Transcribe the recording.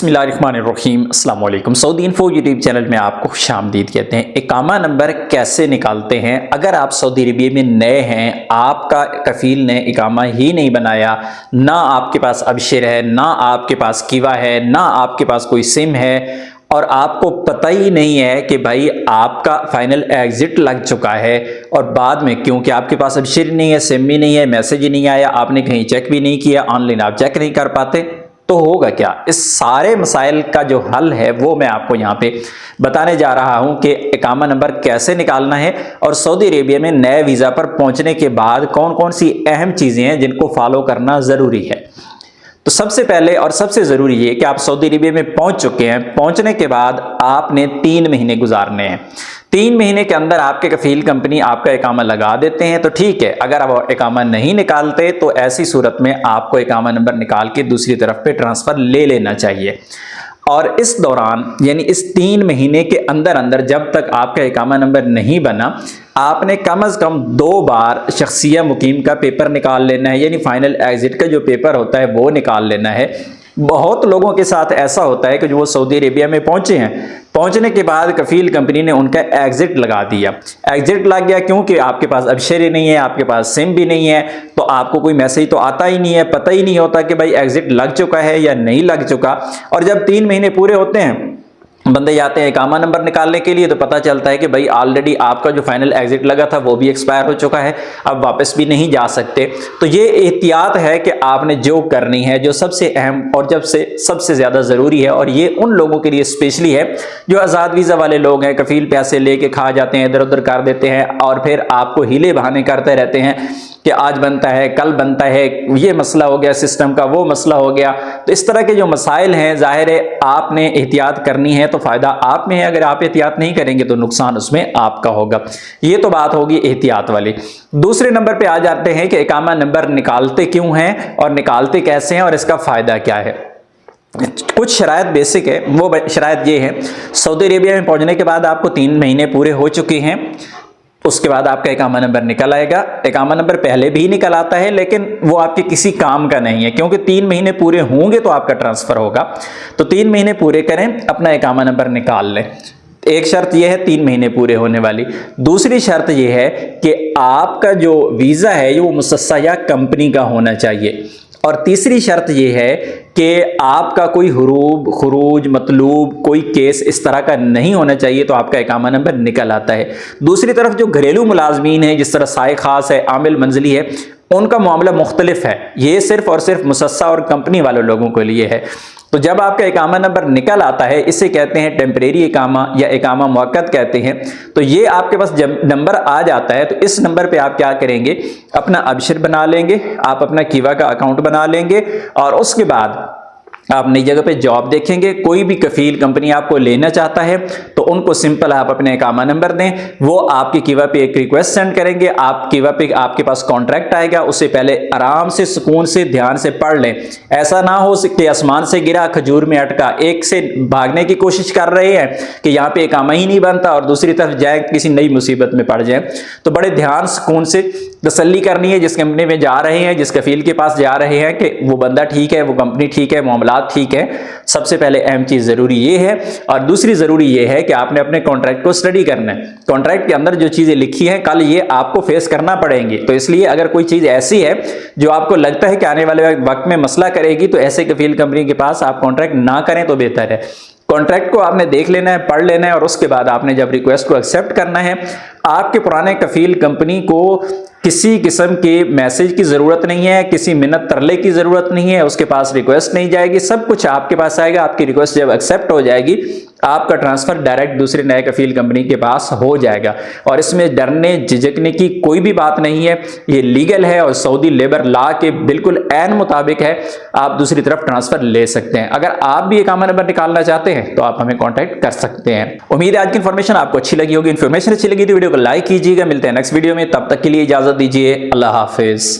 बिस्मिल्लाहिर्रहमानिर्रहीम। अस्सलाम वालेकुम। सऊदी इन्फो यूट्यूब चैनल में आपको खुशामदीद कहते हैं। इकामा नंबर कैसे निकालते हैं? अगर आप सऊदी अरबिया में नए हैं, आपका कफील ने इकामा ही नहीं बनाया, ना आपके पास अबशर है, ना आपके पास कीवा है, ना आपके पास कोई सिम है, और आपको पता ही नहीं है कि भाई आपका फाइनल एग्जिट लग चुका है, और बाद में क्योंकि आपके पास अबशर नहीं है, सिम भी नहीं है, मैसेज ही नहीं आया, आपने कहीं चेक भी नहीं किया, ऑनलाइन आप चेक नहीं कर पाते, तो होगा क्या? इस सारे मसाइल का जो हल है वो मैं आपको यहाँ पे बताने जा रहा हूँ कि इकामा नंबर कैसे निकालना है, और सऊदी अरेबिया में नए वीज़ा पर पहुँचने के बाद कौन कौन सी अहम चीज़ें हैं जिनको फॉलो करना ज़रूरी है। तो सबसे पहले और सबसे ज़रूरी ये कि आप सऊदी अरेबिया में पहुँच चुके हैं। पहुँचने के बाद आपने 3 महीने गुजारने हैं। 3 महीने के अंदर आपके कफील कंपनी आपका इकामा लगा देते हैं तो ठीक है। अगर आप इकामा नहीं निकालते तो ऐसी सूरत में आपको इकामा नंबर निकाल के दूसरी तरफ पे ट्रांसफ़र ले लेना चाहिए। और इस दौरान यानी इस 3 महीने के अंदर अंदर जब तक आपका इकामा नंबर नहीं बना, आपने कम से कम 2 बार शख्सिया मुकीम का पेपर निकाल लेना है, यानी फाइनल एग्जिट का जो पेपर होता है वो निकाल लेना है। बहुत लोगों के साथ ऐसा होता है कि जो वो सऊदी अरेबिया में पहुंचे हैं, पहुंचने के बाद कफील कंपनी ने उनका एग्जिट लगा दिया। एग्जिट लग गया क्योंकि आपके पास अबशर नहीं है, आपके पास सिम भी नहीं है, तो आपको कोई मैसेज तो आता ही नहीं है, पता ही नहीं होता कि भाई एग्जिट लग चुका है या नहीं लग चुका। और जब 3 महीने पूरे होते हैं, बंदे जाते हैं इकामा नंबर निकालने के लिए, तो पता चलता है कि भाई ऑलरेडी आपका जो फाइनल एग्जिट लगा था वो भी एक्सपायर हो चुका है, अब वापस भी नहीं जा सकते। तो ये एहतियात है कि आपने जो करनी है, जो सबसे अहम और सबसे ज़्यादा ज़रूरी है, और ये उन लोगों के लिए स्पेशली है जो आज़ाद वीज़ा वाले लोग हैं। कफील पैसे लेके खा जाते हैं, इधर उधर कर देते हैं, और फिर आपको हीले बहाने करते रहते हैं कि आज बनता है, कल बनता है, ये मसला हो गया सिस्टम का, वो मसला हो गया। तो इस तरह के जो मसाइल हैं, ज़ाहिर है आपने एहतियात करनी है तो फ़ायदा आप में है, अगर आप एहतियात नहीं करेंगे तो नुकसान उसमें आपका होगा। ये तो बात होगी एहतियात वाली। दूसरे नंबर पे आ जाते हैं कि इकामा नंबर निकालते क्यों हैं और निकालते कैसे हैं और इसका फ़ायदा क्या है। कुछ शराइत बेसिक है, वो शराइत ये है, सऊदी अरेबिया में पहुँचने के बाद आपको 3 महीने पूरे हो चुके हैं, उसके बाद आपका इकामा नंबर निकल आएगा। इकामा नंबर पहले भी निकल आता है लेकिन वो आपके किसी काम का नहीं है, क्योंकि 3 महीने पूरे होंगे तो आपका ट्रांसफ़र होगा। तो 3 महीने पूरे करें, अपना इकामा नंबर निकाल लें। एक शर्त यह है 3 महीने पूरे होने वाली। दूसरी शर्त यह है कि आपका जो वीज़ा है वो मुसस्सा कंपनी का होना चाहिए। और तीसरी शर्त यह है कि आपका कोई हुरूब, खुरूज, मतलूब, कोई केस इस तरह का नहीं होना चाहिए, तो आपका इकामा नंबर निकल आता है। दूसरी तरफ जो घरेलू मुलाजमीन है, जिस तरह साए खास है, आमिल मंजिली है, उनका मामला मुख्तलिफ है। ये सिर्फ और सिर्फ मुसस्सा और कंपनी वाले लोगों के लिए है। तो जब आपका इकामा नंबर निकल आता है, इसे कहते हैं टेम्परेरी इकामा या इकामा मुअक्कद कहते हैं। तो ये आपके पास जब नंबर आ जाता है तो इस नंबर पे आप क्या करेंगे, अपना अबशर बना लेंगे, आप अपना कीवा का अकाउंट बना लेंगे, और उसके बाद आप नई जगह पे जॉब देखेंगे। कोई भी कफील कंपनी आपको लेना चाहता है तो उनको सिंपल आप अपने इकामा नंबर दें, वो आपकी कीवा पे एक रिक्वेस्ट सेंड करेंगे, आप कीवा पे आपके पास कॉन्ट्रैक्ट आएगा, उससे पहले आराम से, सुकून से, ध्यान से पढ़ लें। ऐसा ना हो कि आसमान से गिरा खजूर में अटका, एक से भागने की कोशिश कर रहे हैं कि यहाँ पे इकामा ही नहीं बनता, और दूसरी तरफ जाए किसी नई मुसीबत में पड़ जाए। तो बड़े ध्यान सुकून से तसल्ली करनी है जिस कंपनी में जा रहे हैं, जिस कफील के पास जा रहे हैं, कि वो बंदा ठीक है, वो कंपनी ठीक है, मामला ठीक है। सबसे पहले अहम चीज जरूरी ये है। और दूसरी जरूरी ये है कि आपने अपने कॉन्ट्रैक्ट को स्टडी करना है। कॉन्ट्रैक्ट के अंदर जो चीजें लिखी हैं कल ये आपको फेस करना पड़ेंगी, तो इसलिए अगर कोई चीज ऐसी है जो आपको लगता है कि आने वाले वक्त में मसला करेगी, तो ऐसे कफील कंपनी के पास आप कॉन्ट्रैक्ट ना करें तो बेहतर है। कॉन्ट्रैक्ट को आपने देख लेना है, पढ़ लेना है, और उसके बाद आपने जब रिक्वेस्ट को एक्सेप्ट करना है, आपके पुराने कफील कंपनी को किसी किस्म के मैसेज की ज़रूरत नहीं है, किसी मिन्नत तरले की ज़रूरत नहीं है, उसके पास रिक्वेस्ट नहीं जाएगी, सब कुछ आपके पास आएगा। आपकी रिक्वेस्ट जब एक्सेप्ट हो जाएगी, आपका ट्रांसफ़र डायरेक्ट दूसरे नए कफील कंपनी के पास हो जाएगा। और इसमें डरने झिझकने की कोई भी बात नहीं है, ये लीगल है और सऊदी लेबर लॉ के बिल्कुल ऐन मुताबिक है। आप दूसरी तरफ ट्रांसफ़र ले सकते हैं। अगर आप भी इकामा नंबर निकालना चाहते हैं तो आप हमें कॉन्टैक्ट कर सकते हैं। उम्मीद है आज की इन्फॉर्मेशन आपको अच्छी लगी होगी। इन्फॉर्मेशन अच्छी लगी तो वीडियो को लाइक कीजिएगा। मिलते हैं नेक्स्ट वीडियो में, तब तक के लिए इजाज़त दीजिए। अल्लाह हाफिज़।